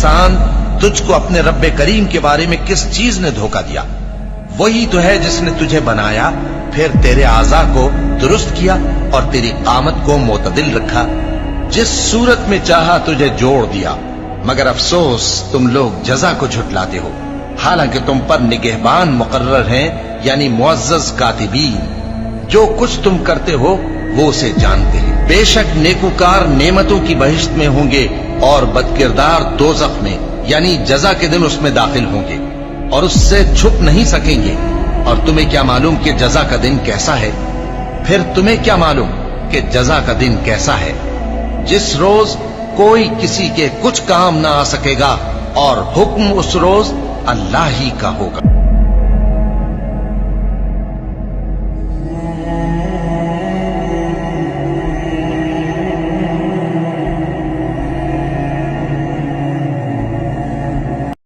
انسان تجھ کو اپنے رب کریم کے بارے میں کس چیز نے دھوکہ دیا؟ وہی تو ہے جس نے تجھے بنایا، پھر تیرے اعضاء کو درست کیا اور تیری قامت کو معتدل رکھا، جس صورت میں چاہا تجھے جوڑ دیا۔ مگر افسوس تم لوگ جزا کو جھٹلاتے ہو، حالانکہ تم پر نگہبان مقرر ہیں، یعنی معزز کاتبین۔ جو کچھ تم کرتے ہو وہ اسے جانتے ہیں۔ بے شک نیکوکار نعمتوں کی بہشت میں ہوں گے اور بدکردار دوزخ میں، یعنی جزا کے دن اس میں داخل ہوں گے اور اس سے چھپ نہیں سکیں گے۔ اور تمہیں کیا معلوم کہ جزا کا دن کیسا ہے؟ پھر تمہیں کیا معلوم کہ جزا کا دن کیسا ہے؟ جس روز کوئی کسی کے کچھ کام نہ آ سکے گا اور حکم اس روز اللہ ہی کا ہوگا۔